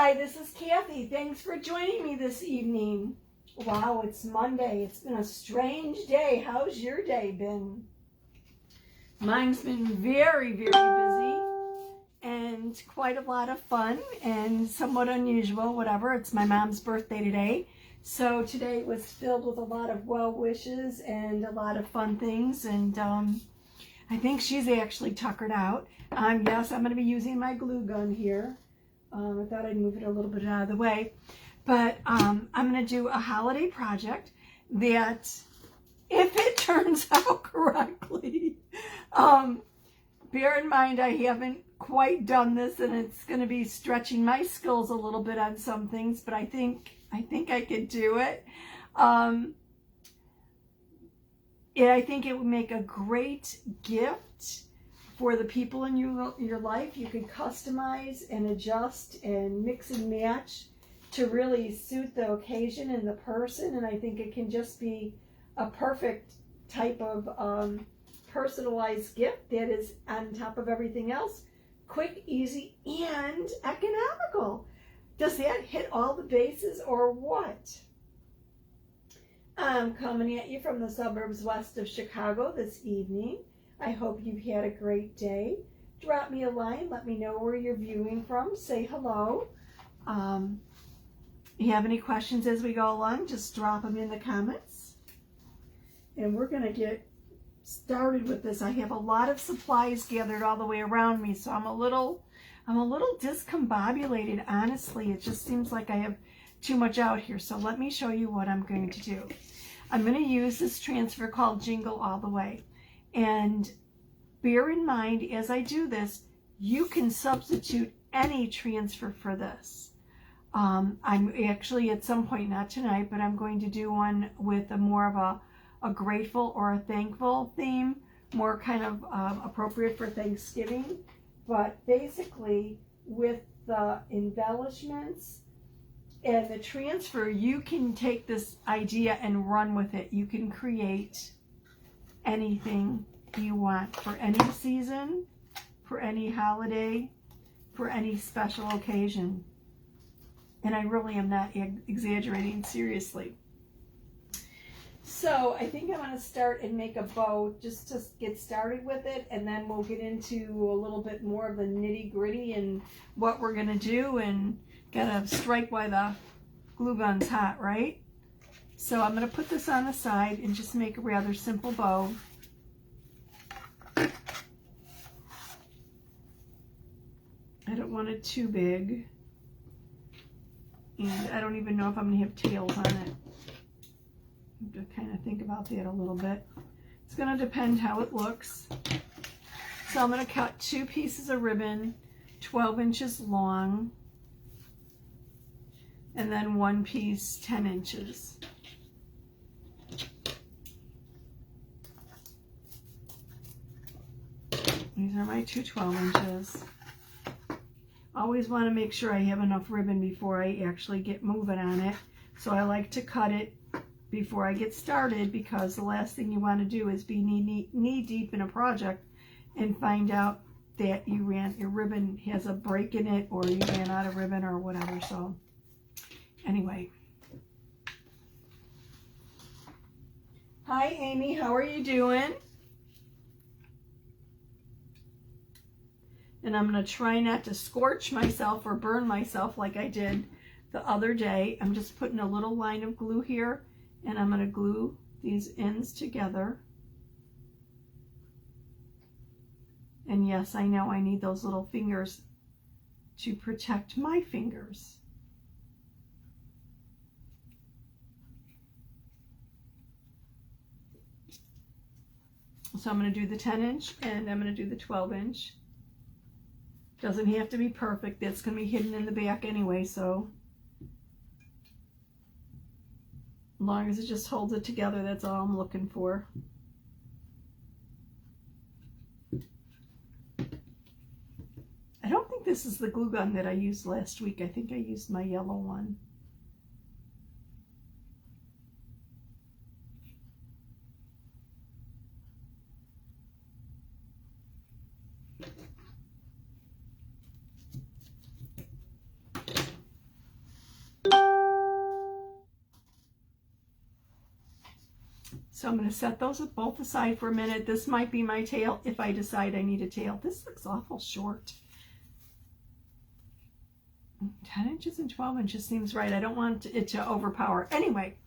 Hi, this is Kathy. Thanks for joining me this evening. Wow, it's Monday. It's been a strange day. How's your day been? Mine's been very, very busy and quite a lot of fun and somewhat unusual, whatever. It's my mom's birthday today. So today was filled with a lot of well wishes and a lot of fun things. And I think she's actually tuckered out. Yes, I'm going to be using my glue gun here. I thought I'd move it a little bit out of the way. But I'm going to do a holiday project that, if it turns out correctly, bear in mind I haven't quite done this, and it's going to be stretching my skills a little bit on some things, but I think I could do it. Yeah, I think it would make a great gift for the people in your life. You can customize and adjust and mix and match to really suit the occasion and the person, and I think it can just be a perfect type of personalized gift that is, on top of everything else, quick, easy, and economical. Does that hit all the bases or what? I'm coming at you from the suburbs west of Chicago this evening. I hope you've had a great day. Drop me a line. Let me know where you're viewing from. Say hello. You have any questions as we go along, just drop them in the comments. And we're going to get started with this. I have a lot of supplies gathered all the way around me, so I'm a little discombobulated, honestly. It just seems like I have too much out here. So let me show you what I'm going to do. I'm going to use this transfer called Jingle All the Way. And bear in mind, as I do this, you can substitute any transfer for this. I'm actually, at some point, not tonight, but I'm going to do one with a more of a grateful or a thankful theme, more kind of appropriate for Thanksgiving. But basically, with the embellishments and the transfer, you can take this idea and run with it. You can create anything you want for any season, for any holiday, for any special occasion. And I really am not exaggerating, seriously. So I think I'm going to start and make a bow just to get started with it, and then we'll get into a little bit more of the nitty gritty and what we're going to do, and gotta strike while the glue gun's hot, right? So I'm going to put this on the side and just make a rather simple bow. I don't want it too big, and I don't even know if I'm going to have tails on it. I have to kind of think about that a little bit. It's going to depend how it looks. So I'm going to cut 2 pieces of ribbon, 12 inches long, and then 1 piece 10 inches. These are my 2 12 inches. Always want to make sure I have enough ribbon before I actually get moving on it. So I like to cut it before I get started, because the last thing you want to do is be knee deep in a project and find out that your ribbon has a break in it, or you ran out of ribbon or whatever. So anyway. Hi Amy, how are you doing? And I'm going to try not to scorch myself or burn myself like I did the other day. I'm just putting a little line of glue here, and I'm going to glue these ends together. And yes, I know I need those little fingers to protect my fingers. So I'm going to do the 10 inch and I'm going to do the 12 inch. Doesn't have to be perfect. That's going to be hidden in the back anyway, so as long as it just holds it together, that's all I'm looking for. I don't think this is the glue gun that I used last week. I think I used my yellow one. So I'm going to set those both aside for a minute. This might be my tail if I decide I need a tail. This looks awful short. 10 inches and 12 inches seems right. I don't want it to overpower. Anyway,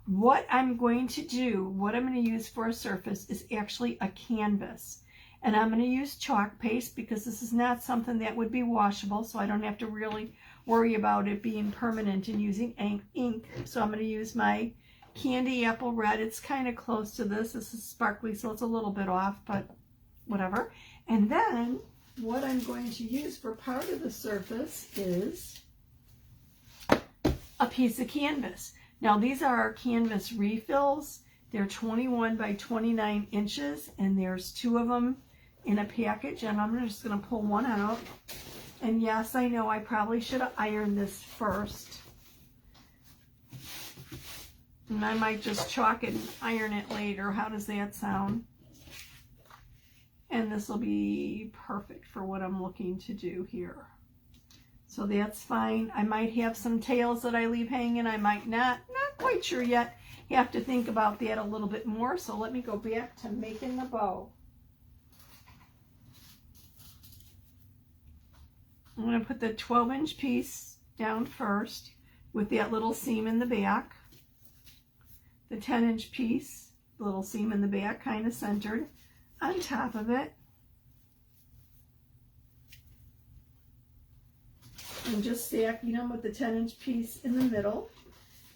what I'm going to do, what I'm going to use for a surface is actually a canvas. And I'm going to use chalk paste because this is not something that would be washable, so I don't have to really worry about it being permanent and using ink. So I'm going to use my Candy Apple Red. It's kind of close to this. This is sparkly, so it's a little bit off, but whatever. And then what I'm going to use for part of the surface is a piece of canvas. Now these are our canvas refills. They're 21 by 29 inches, and there's 2 of them in a package, and I'm just going to pull one out. And yes, I know I probably should have ironed this first. And I might just chalk it and iron it later. How does that sound? And this will be perfect for what I'm looking to do here. So that's fine. I might have some tails that I leave hanging. I might not. Not quite sure yet. Have to think about that a little bit more. So let me go back to making the bow. I'm going to put the 12-inch piece down first with that little seam in the back. The 10-inch piece, the little seam in the back, kind of centered on top of it. And just stacking them with the 10-inch piece in the middle.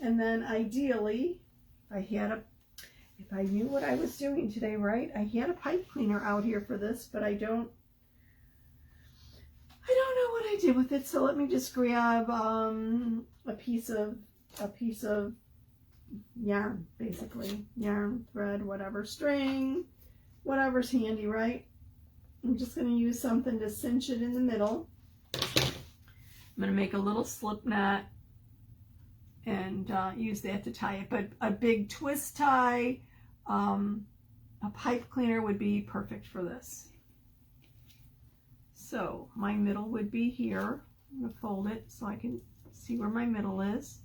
And then ideally, if I knew what I was doing today, right? I had a pipe cleaner out here for this, but I don't know what I did with it. So let me just grab a piece of yarn, basically. Yarn, thread, whatever, string, whatever's handy, right? I'm just going to use something to cinch it in the middle. I'm going to make a little slip knot and use that to tie it. But a big twist tie, a pipe cleaner would be perfect for this. So my middle would be here. I'm going to fold it so I can see where my middle is.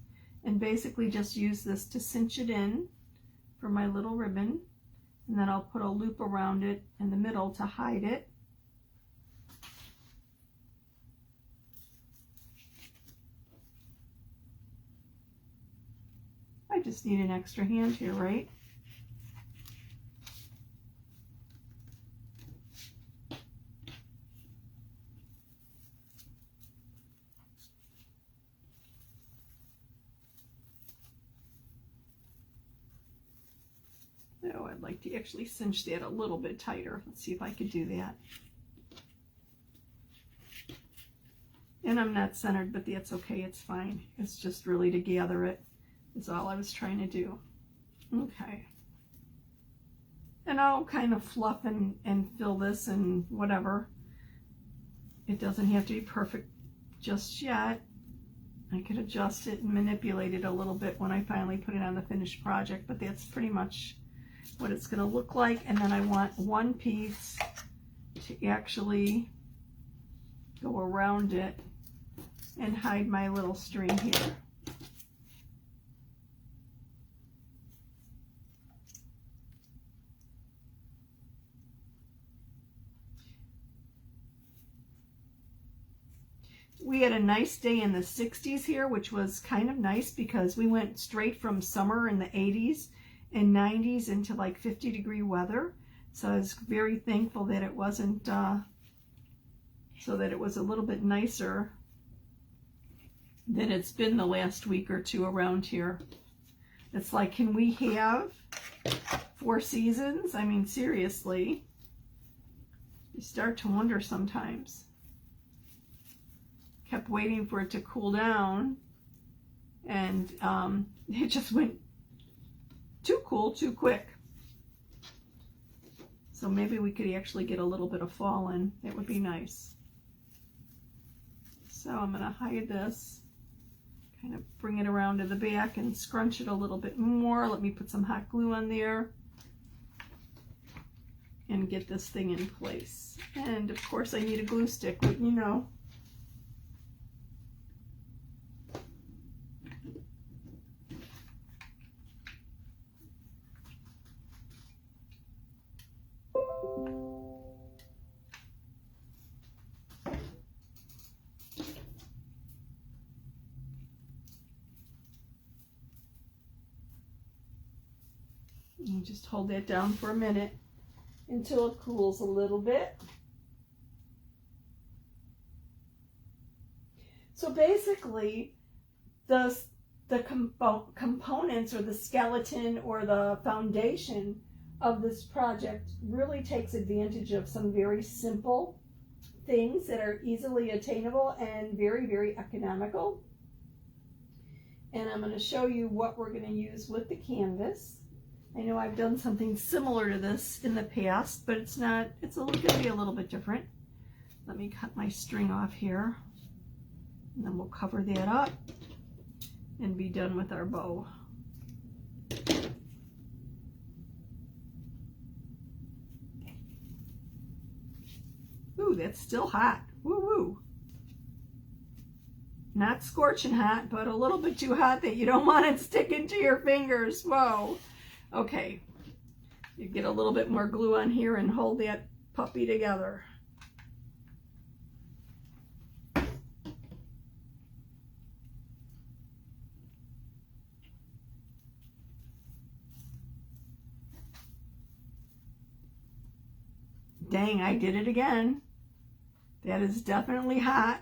And basically just use this to cinch it in for my little ribbon. And then I'll put a loop around it in the middle to hide it. I just need an extra hand here, right? Oh, I'd like to actually cinch that a little bit tighter. Let's see if I could do that. And I'm not centered, but that's okay, it's fine. It's just really to gather it is all I was trying to do. Okay. And I'll kind of fluff and fill this and whatever. It doesn't have to be perfect just yet. I could adjust it and manipulate it a little bit when I finally put it on the finished project, but that's pretty much what it's going to look like. And then I want one piece to actually go around it and hide my little string here. We had a nice day in the 60s here, which was kind of nice because we went straight from summer in the 80s and 90s into like 50-degree weather. So I was very thankful that it wasn't, so that it was a little bit nicer than it's been the last week or two around here. It's like, can we have 4 seasons? I mean, seriously, you start to wonder sometimes. Kept waiting for it to cool down, and it just went too cool too quick. So maybe we could actually get a little bit of fall in. It would be nice. So I'm going to hide this, kind of bring it around to the back and scrunch it a little bit more. Let me put some hot glue on there and get this thing in place. And of course I need a glue stick, wouldn't you know? You just hold that down for a minute until it cools a little bit. So basically, the components or the skeleton or the foundation of this project really takes advantage of some very simple things that are easily attainable and very, very economical. And I'm going to show you what we're going to use with the canvas. I know I've done something similar to this in the past, but it's going to be a little bit different. Let me cut my string off here, and then we'll cover that up and be done with our bow. Ooh, that's still hot. Woo woo. Not scorching hot, but a little bit too hot that you don't want it sticking to your fingers. Whoa. Okay. You get a little bit more glue on here and hold that puppy together. Dang, I did it again. That is definitely hot.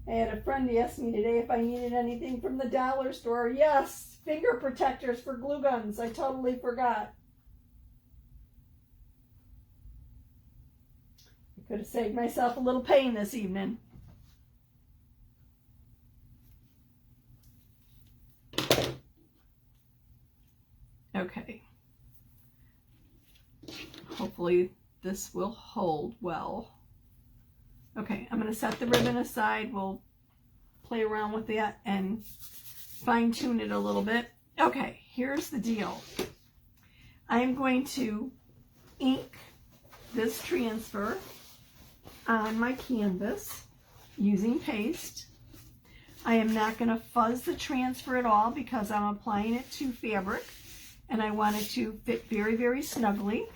I had a friend ask me today if I needed anything from the dollar store. Yes, finger protectors for glue guns. I totally forgot. I could have saved myself a little pain this evening. Okay. Hopefully this will hold well. Okay, I'm going to set the ribbon aside. We'll play around with that and fine tune it a little bit. Okay, here's the deal. I'm going to ink this transfer on my canvas using paste. I am not going to fuzz the transfer at all because I'm applying it to fabric and I want it to fit very, very snugly.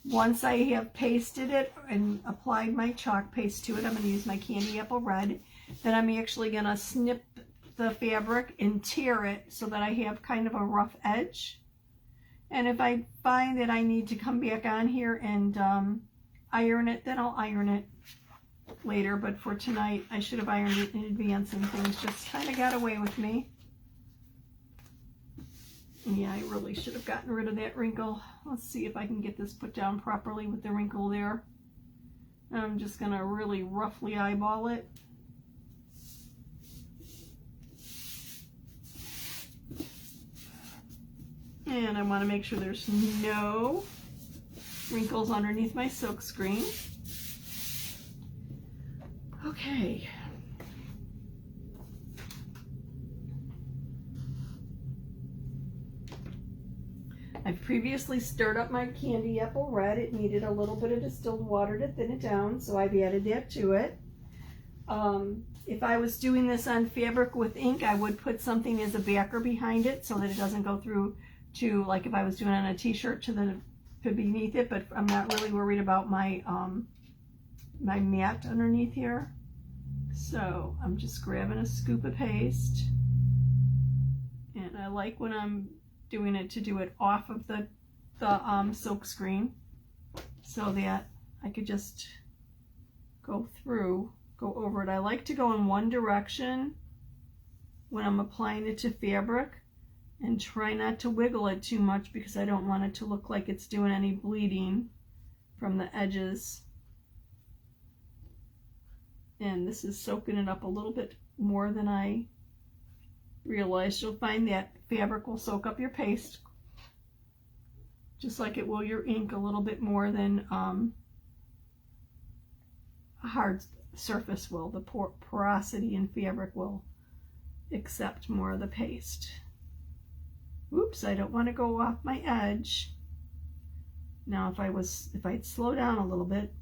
Once I have pasted it and applied my chalk paste to it, I'm going to use my candy apple red. Then I'm actually going to snip the fabric and tear it so that I have kind of a rough edge. And if I find that I need to come back on here and iron it, then I'll iron it later. But for tonight, I should have ironed it in advance and things just kind of got away with me. Yeah, I really should have gotten rid of that wrinkle. Let's see if I can get this put down properly with the wrinkle there. I'm just going to really roughly eyeball it. And I want to make sure there's no wrinkles underneath my silk screen. Okay. I've previously stirred up my candy apple red. It needed a little bit of distilled water to thin it down, so I've added that to it. If I was doing this on fabric with ink, I would put something as a backer behind it so that it doesn't go through to, like if I was doing it on a t-shirt, to beneath it, but I'm not really worried about my my mat underneath here. So I'm just grabbing a scoop of paste, and I like when I'm doing it to do it off of the silk screen so that I could just go over it. I like to go in one direction when I'm applying it to fabric and try not to wiggle it too much because I don't want it to look like it's doing any bleeding from the edges. And this is soaking it up a little bit more than I realized. You'll find that fabric will soak up your paste just like it will your ink a little bit more than a hard surface will. The porosity in fabric will accept more of the paste. Oops, I don't want to go off my edge. Now if I'd slow down a little bit,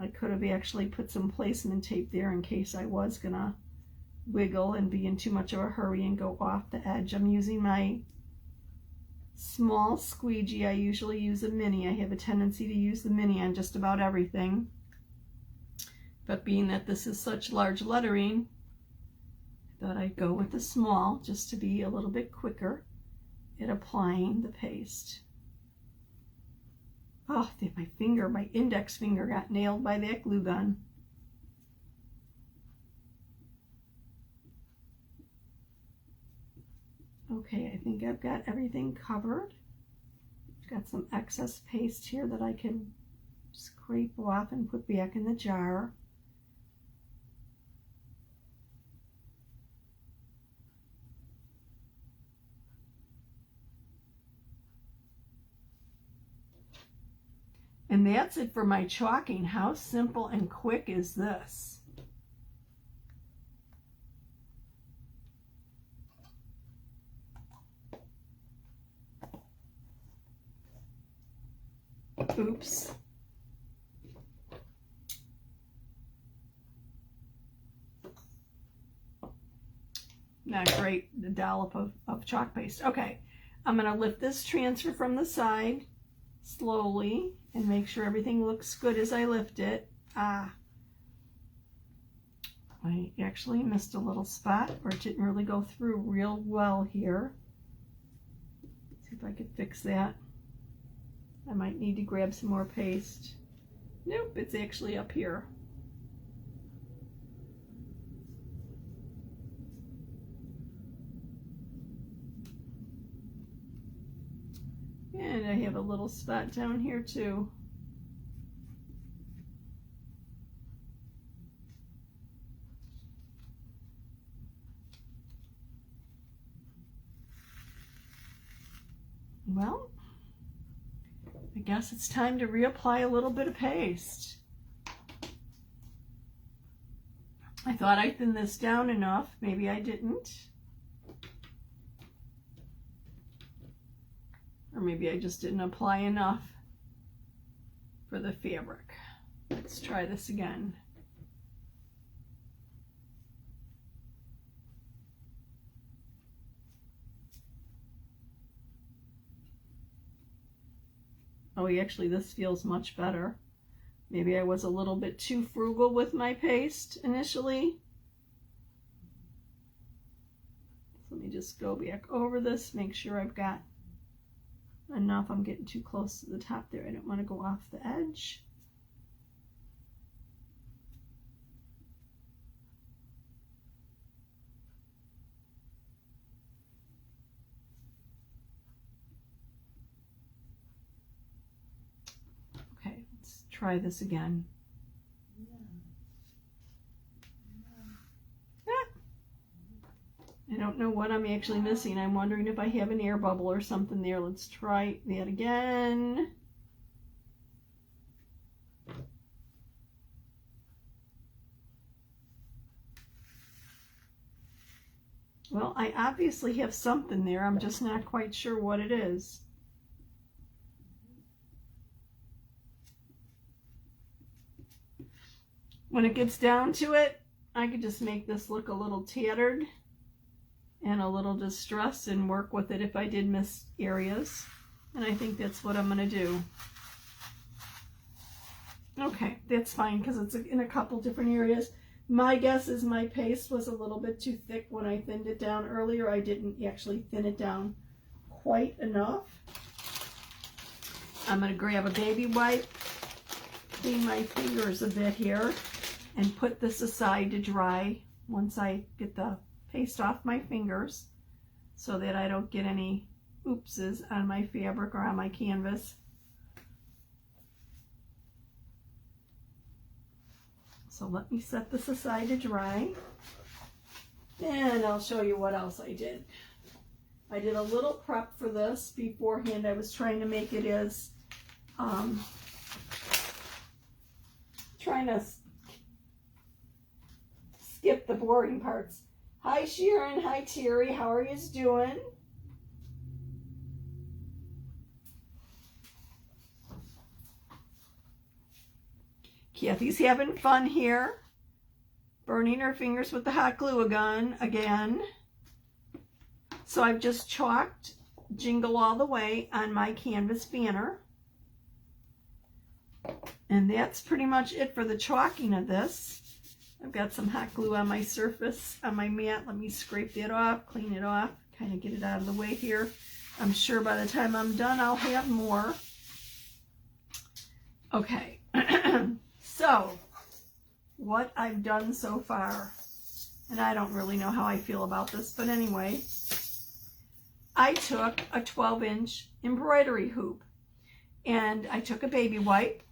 I could have actually put some placement tape there in case I was gonna wiggle and be in too much of a hurry and go off the edge. I'm using my small squeegee. I usually use a mini. I have a tendency to use the mini on just about everything. But being that this is such large lettering, I thought I'd go with the small just to be a little bit quicker at applying the paste. Oh, my index finger got nailed by that glue gun. Okay, I think I've got everything covered. I've got some excess paste here that I can scrape off and put back in the jar. And that's it for my chalking. How simple and quick is this? Oops. Not great, the dollop of chalk paste. Okay, I'm going to lift this transfer from the side slowly and make sure everything looks good as I lift it. I actually missed a little spot, or it didn't really go through real well here. See if I could fix that. I might need to grab some more paste. Nope, it's actually up here. And I have a little spot down here too. Well, I guess it's time to reapply a little bit of paste. I thought I thinned this down enough. Maybe I didn't. Or maybe I just didn't apply enough for the fabric. Let's try this again. Oh, actually, this feels much better. Maybe I was a little bit too frugal with my paste initially. So let me just go back over this, make sure I've got enough. I'm getting too close to the top there. I don't want to go off the edge. Okay, let's try this again. I don't know what I'm actually missing. I'm wondering if I have an air bubble or something there. Let's try that again. Well, I obviously have something there. I'm just not quite sure what it is. When it gets down to it, I could just make this look a little tattered and a little distressed and work with it if I did miss areas. And I think that's what I'm going to do. Okay, that's fine because it's in a couple different areas. My guess is my paste was a little bit too thick when I thinned it down earlier. I didn't actually thin it down quite enough. I'm going to grab a baby wipe, clean my fingers a bit here, and put this aside to dry once I get the paste off my fingers so that I don't get any oopses on my fabric or on my canvas. So let me set this aside to dry, and I'll show you what else I did. I did a little prep for this beforehand. I was trying to make it as trying to skip the boring parts. Hi Sharon, hi Terry, how are you doing? Kathy's having fun here, burning her fingers with the hot glue gun again. So I've just chalked Jingle All the Way on my canvas banner. And that's pretty much it for the chalking of this. I've got some hot glue on my surface, on my mat. Let me scrape that off, clean it off, kind of get it out of the way here. I'm sure by the time I'm done, I'll have more. Okay, so what I've done so far, and I don't really know how I feel about this, but anyway, I took a 12-inch embroidery hoop, and I took a baby wipe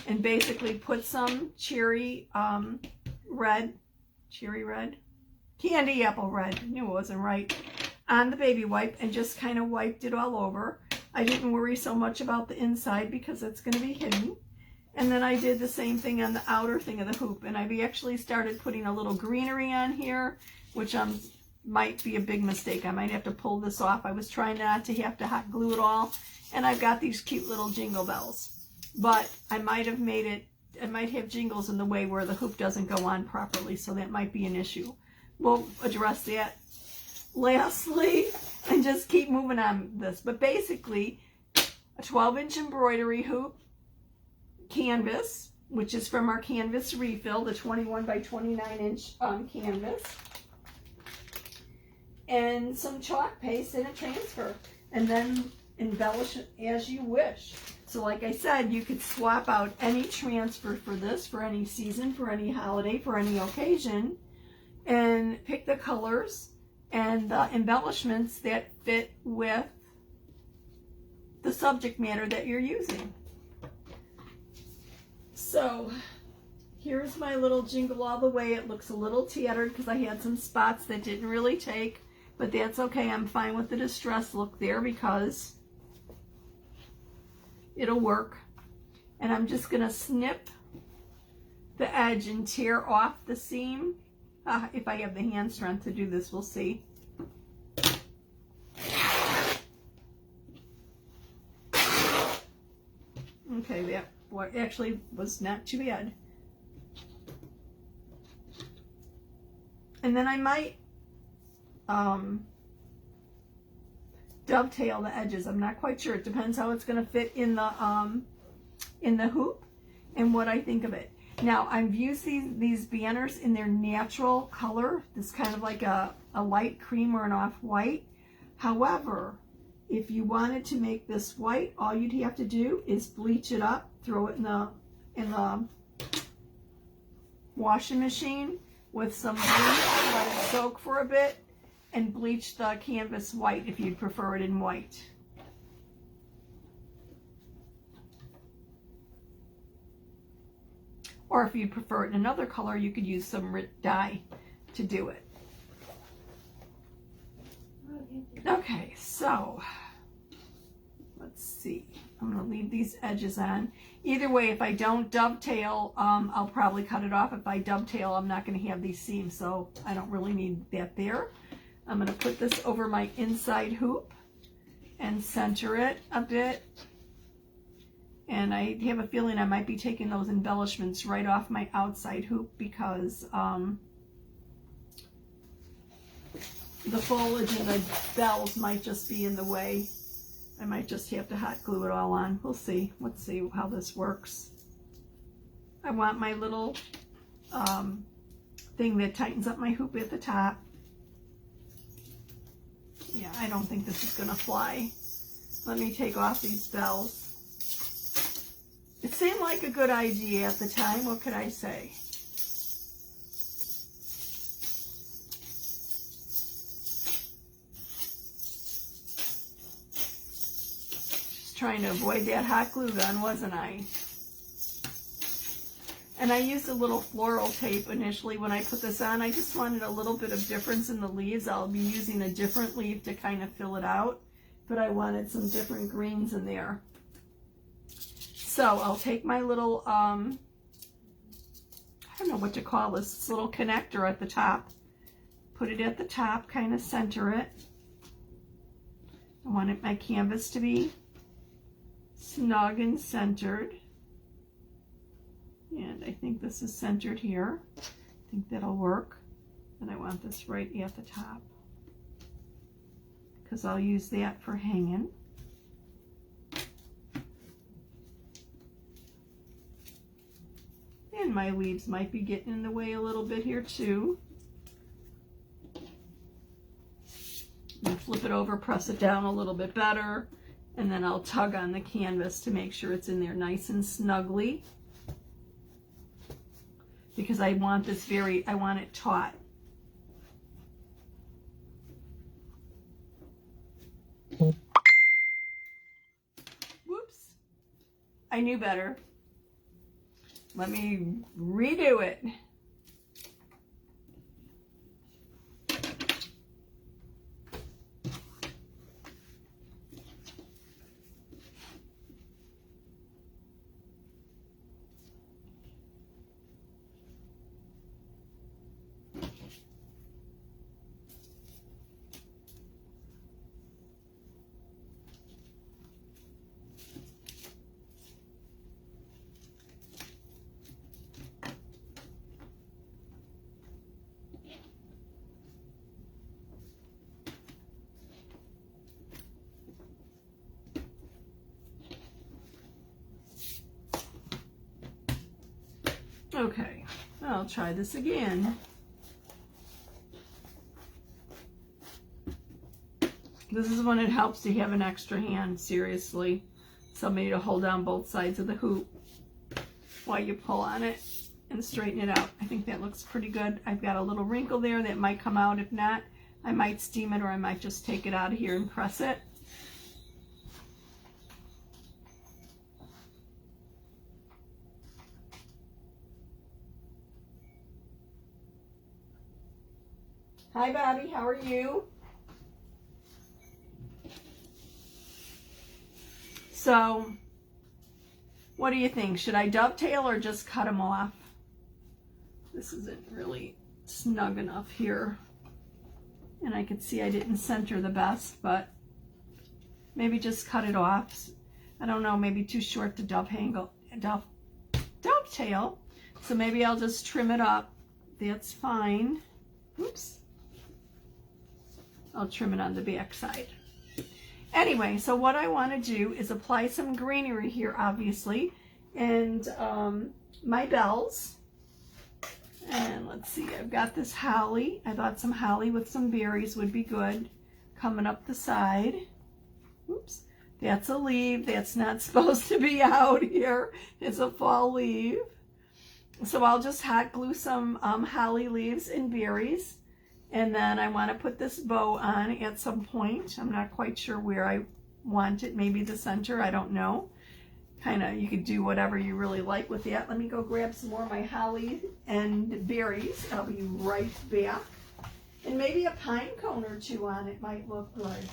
and basically put some candy apple red, I knew it wasn't right, on the baby wipe and just kind of wiped it all over. I didn't worry so much about the inside because it's going to be hidden. And then I did the same thing on the outer thing of the hoop, and I've actually started putting a little greenery on here, which might be a big mistake. I might have to pull this off. I was trying not to have to hot glue it all, and I've got these cute little jingle bells. But I might have made it, I might have jingles in the way where the hoop doesn't go on properly, so that might be an issue. We'll address that lastly and just keep moving on this. But basically, a 12-inch embroidery hoop, canvas, which is from our canvas refill, the 21 by 29 inch canvas, and some chalk paste and a transfer, and then embellish it as you wish. So like I said, you could swap out any transfer for this, for any season, for any holiday, for any occasion, and pick the colors and the embellishments that fit with the subject matter that you're using. So here's my little Jingle All the Way. It looks a little tattered because I had some spots that didn't really take, but that's okay. I'm fine with the distress look there because it'll work. And I'm just going to snip the edge and tear off the seam. If I have the hand strength to do this, we'll see. Okay, that actually was not too bad. And then I might dovetail the edges. I'm not quite sure. It depends how it's going to fit in the hoop and what I think of it. Now, I've used these banners in their natural color. This kind of like a light cream or an off-white. However, if you wanted to make this white, all you'd have to do is bleach it up, throw it in the washing machine with some bleach, let it soak for a bit, and bleach the canvas white if you'd prefer it in white. Or if you'd prefer it in another color, you could use some dye to do it. Okay, so let's see. I'm going to leave these edges on. Either way, if I don't dovetail, I'll probably cut it off. If I dovetail, I'm not going to have these seams, so I don't really need that there. I'm going to put this over my inside hoop and center it a bit. And I have a feeling I might be taking those embellishments right off my outside hoop because the foliage and the bells might just be in the way. I might just have to hot glue it all on. We'll see. Let's see how this works. I want my little thing that tightens up my hoop at the top. Yeah, I don't think this is going to fly. Let me take off these bells. It seemed like a good idea at the time. What could I say? Just trying to avoid that hot glue gun, wasn't I? And I used a little floral tape initially when I put this on. I just wanted a little bit of difference in the leaves. I'll be using a different leaf to kind of fill it out, but I wanted some different greens in there. So I'll take my little, I don't know what to call this little connector at the top. Put it at the top, kind of center it. I want my canvas to be snug and centered. And I think this is centered here. I think that'll work. And I want this right at the top. because I'll use that for hanging. And my leaves might be getting in the way a little bit here too. And flip it over, press it down a little bit better, and then I'll tug on the canvas to make sure it's in there nice and snugly, because I want this I want it taut. Whoops. I knew better. Let me redo it. Okay, I'll try this again. This is when it helps to have an extra hand, seriously. Somebody to hold down both sides of the hoop while you pull on it and straighten it out. I think that looks pretty good. I've got a little wrinkle there that might come out. If not, I might steam it, or I might just take it out of here and press it. Hi, Bobby. How are you? So, what do you think? Should I dovetail or just cut them off? This isn't really snug enough here. And I could see I didn't center the best, but maybe just cut it off. I don't know, maybe too short to dovetail. So maybe I'll just trim it up. That's fine. Oops. I'll trim it on the back side. Anyway, so what I want to do is apply some greenery here, obviously, and my bells. And let's see, I've got this holly. I thought some holly with some berries would be good coming up the side. Oops, that's a leaf. That's not supposed to be out here. It's a fall leaf. So I'll just hot glue some holly leaves and berries. And then I want to put this bow on at some point. I'm not quite sure where I want it. Maybe the center, I don't know. Kind of, you could do whatever you really like with that. Let me go grab some more of my holly and berries. I'll be right back. And maybe a pine cone or two on it might look good.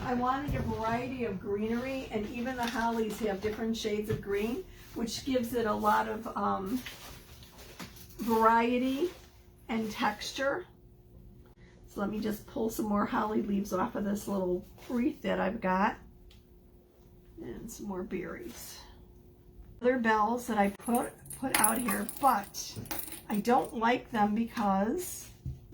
I wanted a variety of greenery, and even the hollies have different shades of green, which gives it a lot of variety and texture. So let me just pull some more holly leaves off of this little wreath that I've got, and some more berries. Other bells that I put out here, but I don't like them because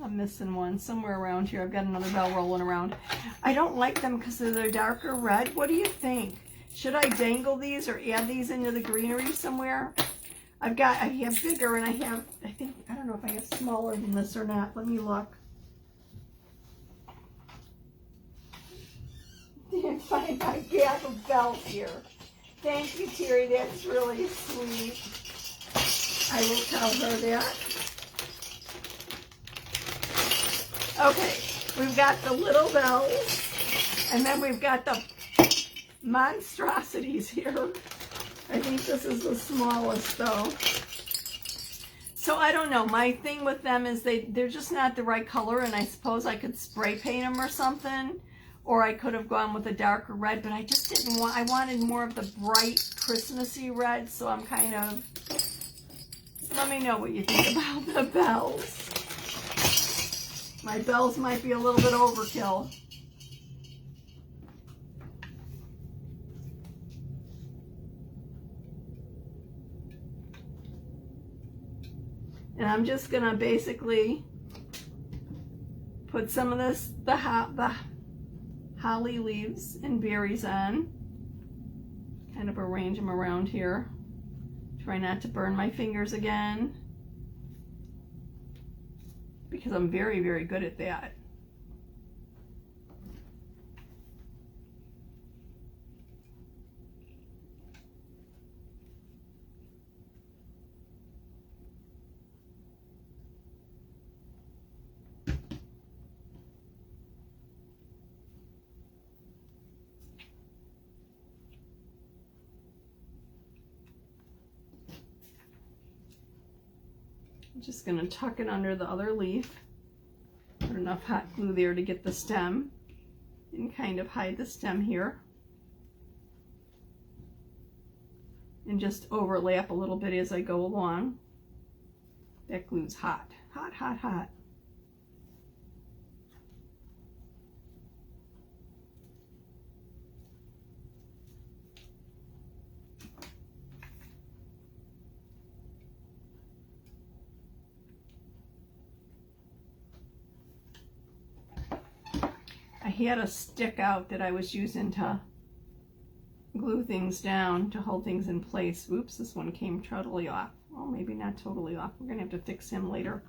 I'm missing one somewhere around here. I've got another bell rolling around. I don't like them because they're darker red. What do you think? Should I dangle these or add these into the greenery somewhere? I have bigger, and I don't know if I have smaller than this or not. Let me look. Can't find my gap of bells here. Thank you, Terry. That's really sweet. I will tell her that. Okay, we've got the little bells, and then we've got the monstrosities here. I think this is the smallest, though. So I don't know. My thing with them is they're just not the right color, and I suppose I could spray paint them or something, or I could have gone with a darker red, but I just didn't want, I wanted more of the bright Christmassy red, so I'm kind of, let me know what you think about the bells. My bells might be a little bit overkill. And I'm just gonna basically put some of the holly leaves and berries on. Kind of arrange them around here. Try not to burn my fingers again, because I'm very, very good at that. I'm just going to tuck it under the other leaf. Put enough hot glue there to get the stem and kind of hide the stem here. And just overlap a little bit as I go along. That glue's hot, hot, hot, hot. I had a stick out that I was using to glue things down, to hold things in place. Oops, this one came totally off. Well, maybe not totally off. We're gonna have to fix him later.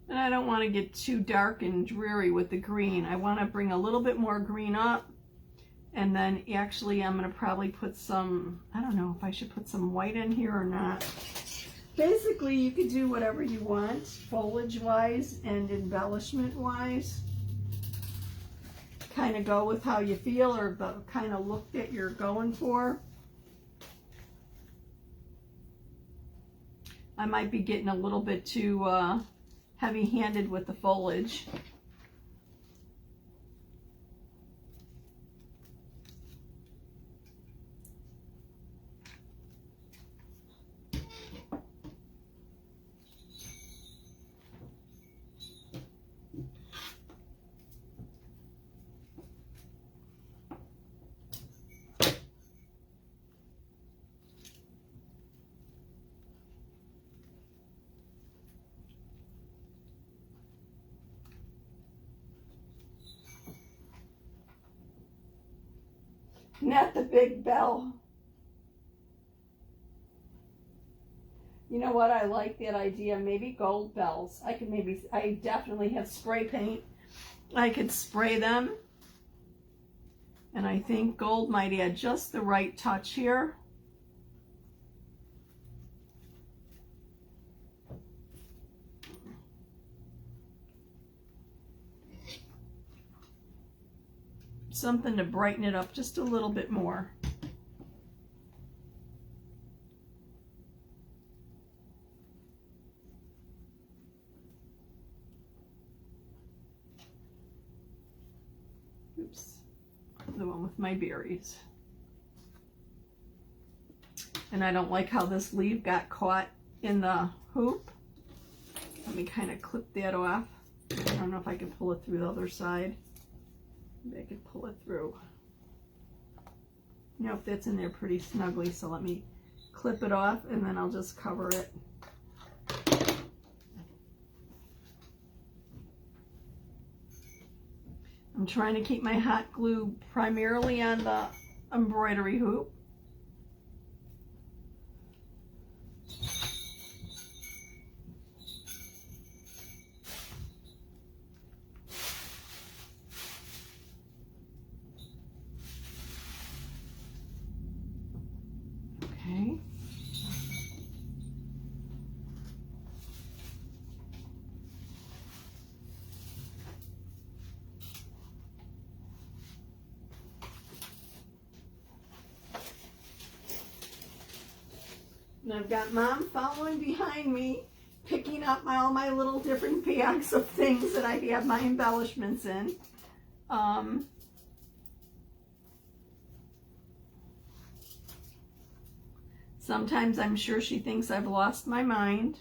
And I don't want to get too dark and dreary with the green. I want to bring a little bit more green up. And then actually I'm going to probably put some, I don't know if I should put some white in here or not. Basically, you could do whatever you want, foliage-wise and embellishment-wise. Kind of go with how you feel or the kind of look that you're going for. I might be getting a little bit too heavy-handed with the foliage. Not the big bell. You know what? I like that idea. Maybe gold bells. I definitely have spray paint. I could spray them. And I think gold might add just the right touch here. Something to brighten it up just a little bit more. Oops, the one with my berries. And I don't like how this leaf got caught in the hoop. Let me kind of clip that off. I don't know if I can pull it through the other side. Maybe I could pull it through. Nope, that's in there pretty snugly, so let me clip it off and then I'll just cover it. I'm trying to keep my hot glue primarily on the embroidery hoop. Okay. And I've got Mom following behind me, picking up all my little different bags of things that I have my embellishments in. Sometimes I'm sure she thinks I've lost my mind.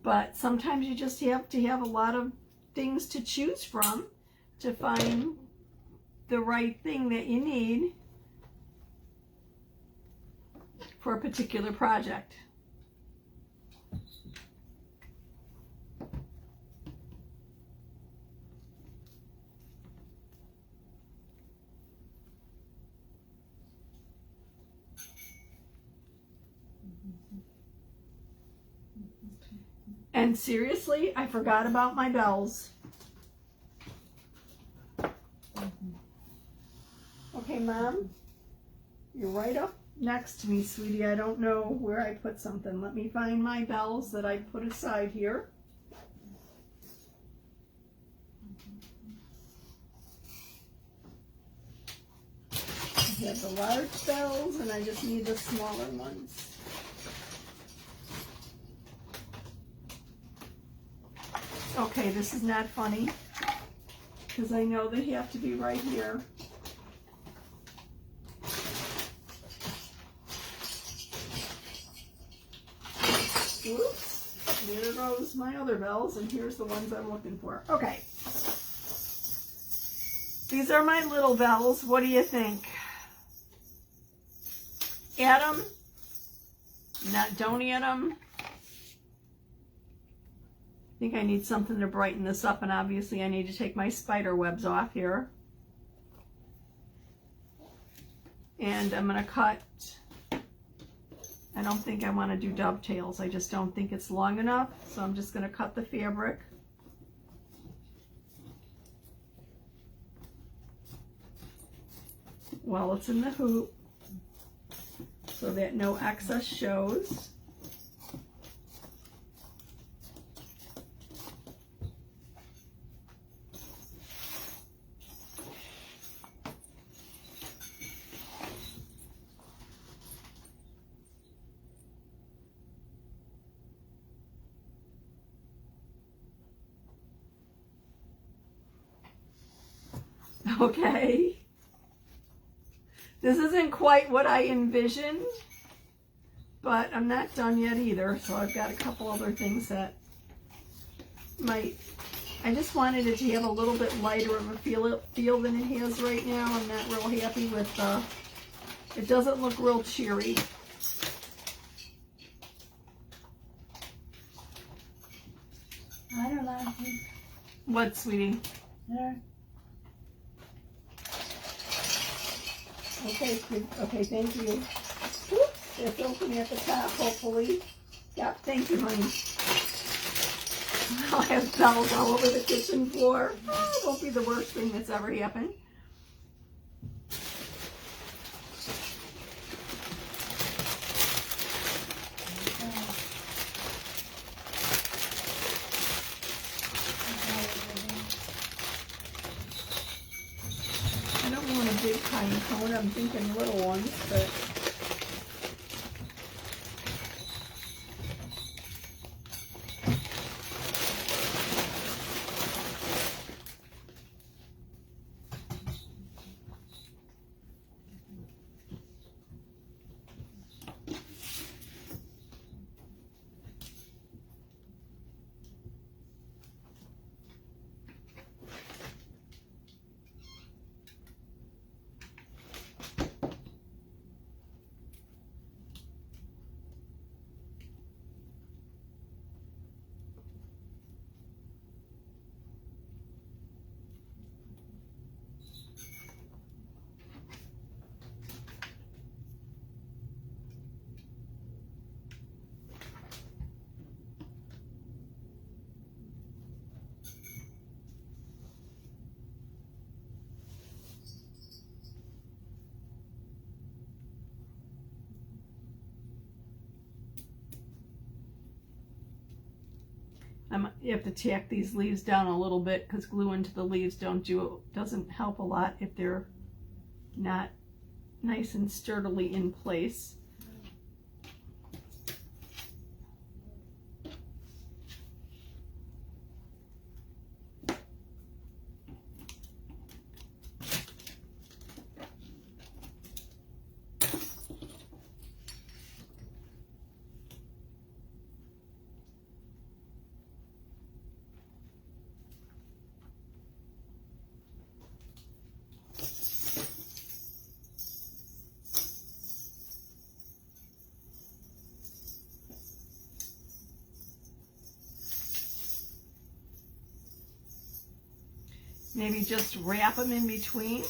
But sometimes you just have to have a lot of things to choose from to find the right thing that you need for a particular project. And seriously, I forgot about my bells. Okay, Mom, you're right up next to me, sweetie. I don't know where I put something. Let me find my bells that I put aside here. I have the large bells, and I just need the smaller ones. Okay, this is not funny, because I know they have to be right here. Oops, there goes my other bells, and here's the ones I'm looking for. Okay. These are my little bells. What do you think? Add them? Don't add them? I think I need something to brighten this up, and obviously I need to take my spider webs off here. And I'm going to cut, I don't think I want to do dovetails. I just don't think it's long enough, so I'm just going to cut the fabric. While it's in the hoop, so that no excess shows. Okay. This isn't quite what I envisioned, but I'm not done yet either, so I've got a couple other things that might, I just wanted it to have a little bit lighter of a feel than it has right now. I'm not real happy with, it doesn't look real cheery. I don't like it. What, sweetie? There. Okay, okay, thank you. Oops, it's open at the top, hopefully. Yeah, thank you, honey. I'll have bells all over the kitchen floor. Oh, it won't be the worst thing that's ever happened. I don't want a big pine cone. I'm thinking little ones, but you have to tack these leaves down a little bit because glue into the leaves doesn't help a lot if they're not nice and sturdily in place. Maybe just wrap them in between.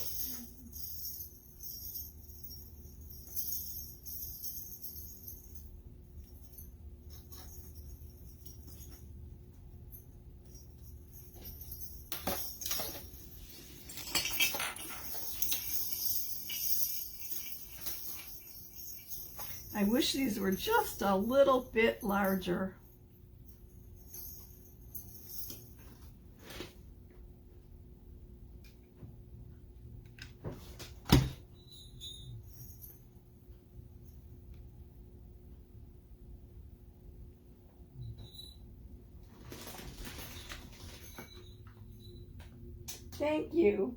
I wish these were just a little bit larger. Thank you.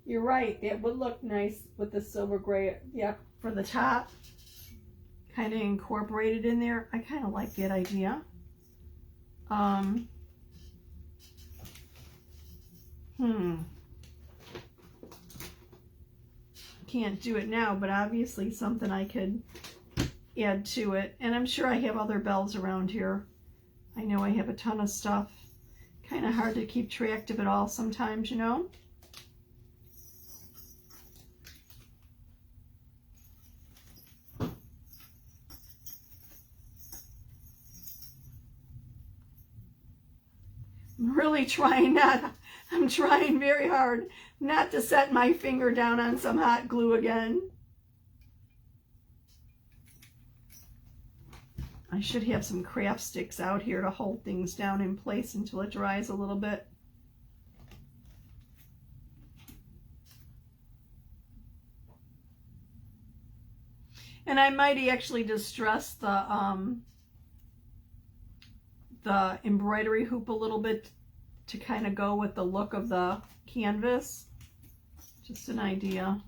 You're right, that would look nice with the silver gray, yeah, for the top. Kind of incorporated in there. I kind of like that idea. Can't do it now, but obviously something I could add to it. And I'm sure I have other bells around here. I know I have a ton of stuff. Kind of hard to keep track of it all sometimes, you know. I'm really trying not, I'm trying very hard not to set my finger down on some hot glue again. I should have some craft sticks out here to hold things down in place until it dries a little bit. And I might actually distress the embroidery hoop a little bit to kind of go with the look of the canvas. Just an idea.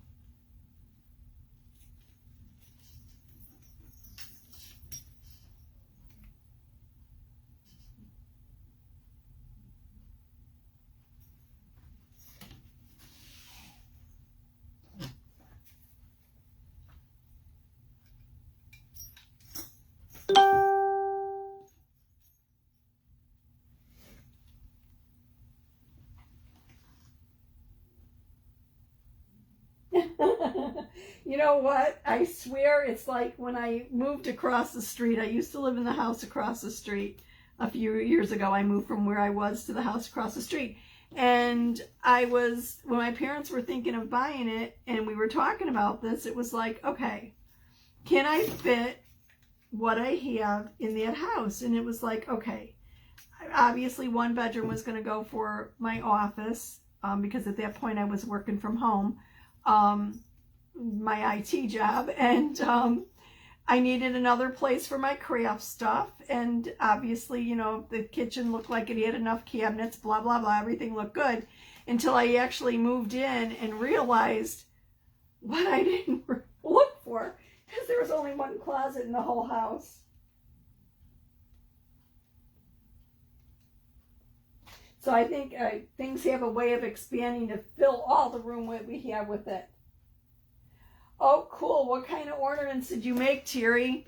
You know what? I swear it's like when I moved across the street. I used to live in the house across the street. A few years ago, I moved from where I was to the house across the street. And when my parents were thinking of buying it and we were talking about this, it was like, okay, can I fit what I have in that house? And it was like, okay, obviously one bedroom was going to go for my office because at that point I was working from home. My IT job, and I needed another place for my craft stuff, and obviously, you know, the kitchen looked like it had enough cabinets, blah blah blah, everything looked good, until I actually moved in and realized what I didn't look for, because there was only one closet in the whole house. So I think things have a way of expanding to fill all the room we have with it. Oh, cool. What kind of ornaments did you make, Terry?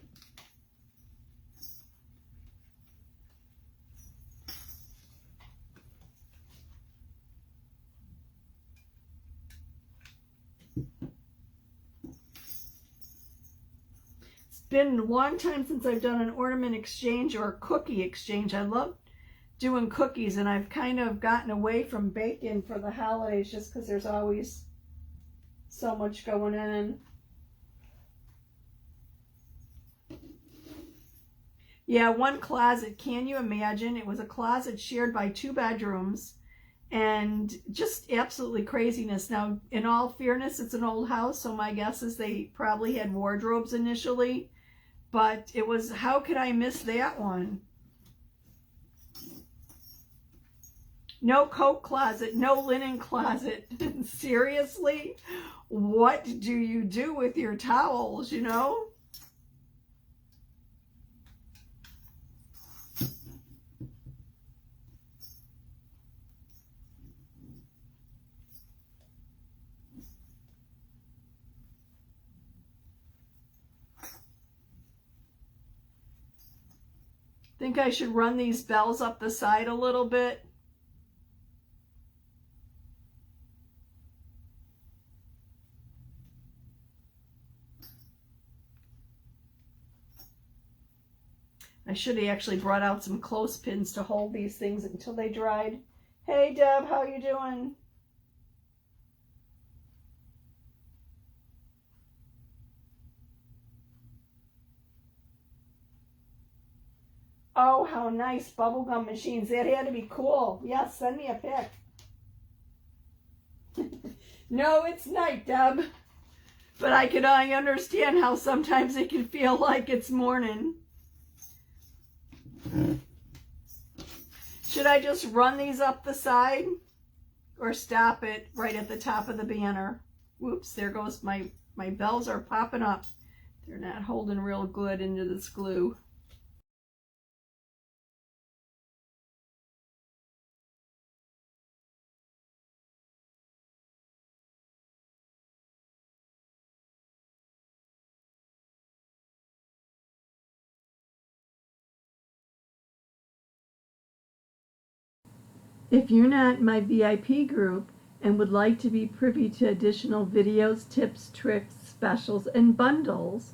It's been a long time since I've done an ornament exchange or a cookie exchange. I love doing cookies, and I've kind of gotten away from baking for the holidays just because there's always so much going on. Yeah, one closet. Can you imagine? It was a closet shared by 2 bedrooms, and just absolutely craziness. Now, in all fairness, it's an old house, so my guess is they probably had wardrobes initially, but it was, how could I miss that one? No coat closet, no linen closet. Seriously? What do you do with your towels, you know? Think I should run these bells up the side a little bit. I should have actually brought out some clothespins to hold these things until they dried. Hey Deb, how you doing? Oh, how nice, bubblegum machines. That had to be cool. Yes, send me a pic. No, it's night, Deb. But I understand how sometimes it can feel like it's morning. Should I just run these up the side or stop it right at the top of the banner? Whoops, there goes my bells are popping up. They're not holding real good into this glue. If you're not in my VIP group and would like to be privy to additional videos, tips, tricks, specials, and bundles,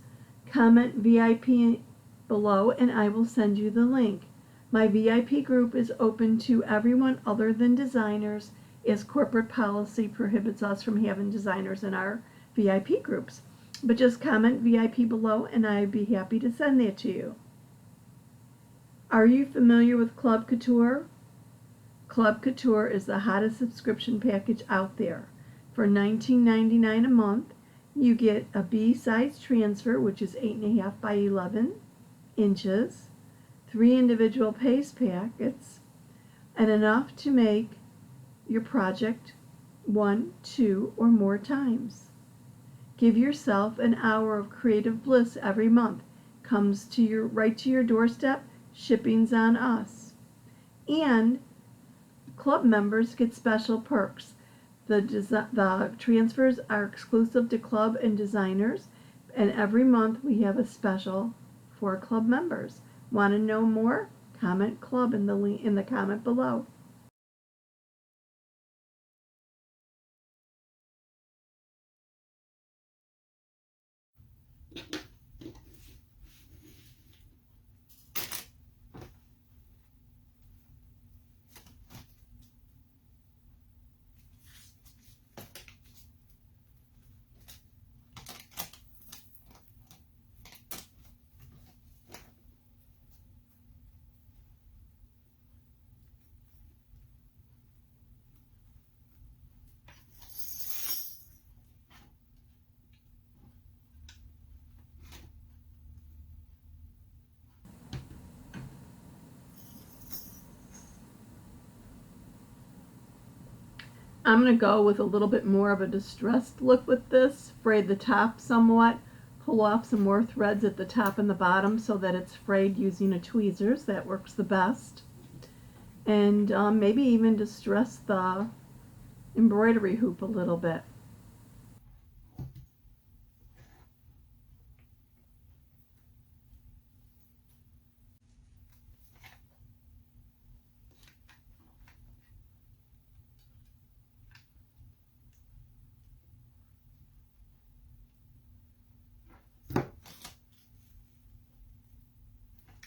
comment VIP below and I will send you the link. My VIP group is open to everyone other than designers, as corporate policy prohibits us from having designers in our VIP groups. But just comment VIP below and I'd be happy to send that to you. Are you familiar with Club Couture? Club Couture is the hottest subscription package out there. For $19.99 a month, you get a B-size transfer, which is 8.5 by 11 inches, 3 individual paste packets, and enough to make your project 1, 2, or more times. Give yourself an hour of creative bliss every month. Comes to right to your doorstep. Shipping's on us. And club members get special perks. The transfers are exclusive to club and designers, and every month we have a special for club members. Want to know more? Comment club in the comment below. I'm going to go with a little bit more of a distressed look with this. Frayed the top somewhat. Pull off some more threads at the top and the bottom so that it's frayed using a tweezers. That works the best. And maybe even distress the embroidery hoop a little bit.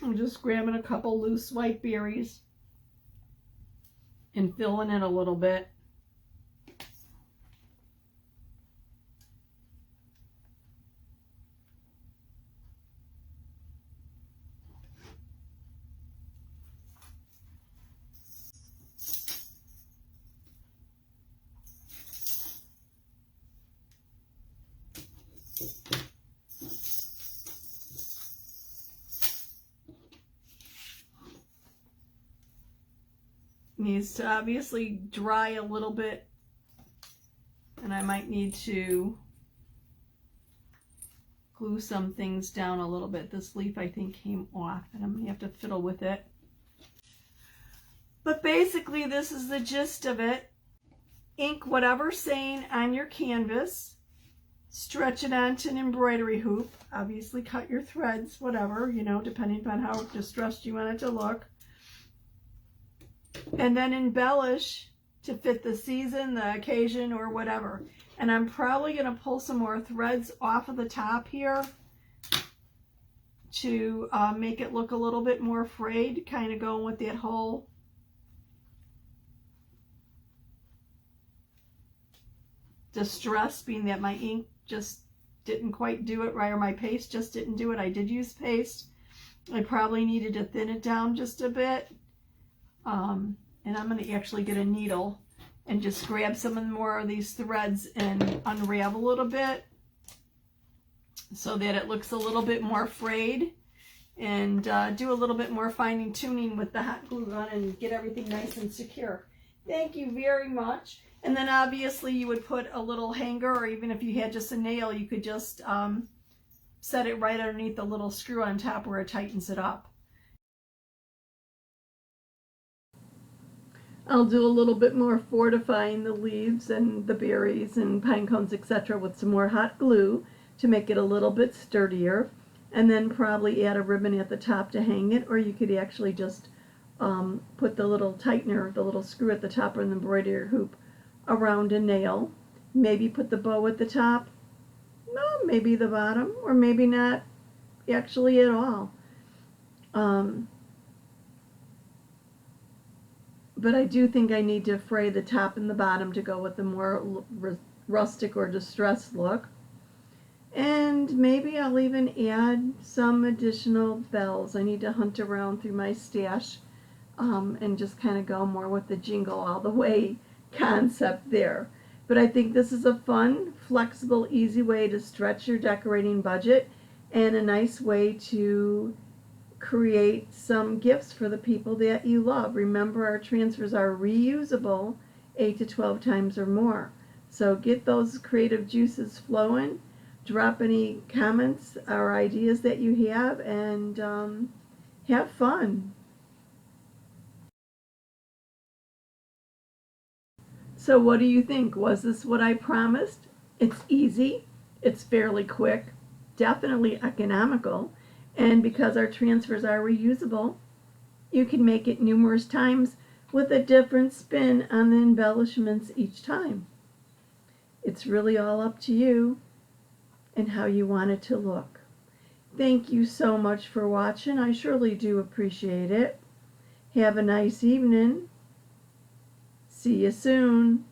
I'm just grabbing a couple loose white berries and filling in a little bit. Needs to obviously dry a little bit, and I might need to glue some things down a little bit. This leaf I think came off and I'm gonna have to fiddle with it. But basically this is the gist of it. Ink whatever's saying on your canvas stretch it onto an embroidery hoop. Obviously cut your threads, whatever, you know, depending upon how distressed you want it to look. And then embellish to fit the season, the occasion, or whatever. And I'm probably going to pull some more threads off of the top here to make it look a little bit more frayed, kind of going with that whole distress, being that my ink just didn't quite do it right, or my paste just didn't do it. I did use paste. I probably needed to thin it down just a bit. And I'm going to actually get a needle and just grab some more of these threads and unravel a little bit so that it looks a little bit more frayed, and do a little bit more fine tuning with the hot glue gun and get everything nice and secure. Thank you very much. And then obviously you would put a little hanger, or even if you had just a nail, you could just set it right underneath the little screw on top where it tightens it up. I'll do a little bit more fortifying the leaves and the berries and pine cones, etc. with some more hot glue to make it a little bit sturdier, and then probably add a ribbon at the top to hang it, or you could actually just put the little tightener, the little screw at the top of the embroidery hoop around a nail. Maybe put the bow at the top, no, maybe the bottom, or maybe not actually at all. But I do think I need to fray the top and the bottom to go with the more rustic or distressed look. And maybe I'll even add some additional bells. I need to hunt around through my stash and just kind of go more with the jingle all the way concept there. But I think this is a fun, flexible, easy way to stretch your decorating budget, and a nice way to create some gifts for the people that you love. Remember, our transfers are reusable 8 to 12 times or more. So get those creative juices flowing. Drop any comments or ideas that you have, and have fun. So what do you think? Was this what I promised? It's easy, it's fairly quick, definitely economical, and because our transfers are reusable, you can make it numerous times with a different spin on the embellishments each time. It's really all up to you and how you want it to look. Thank you so much for watching. I surely do appreciate it. Have a nice evening. See you soon.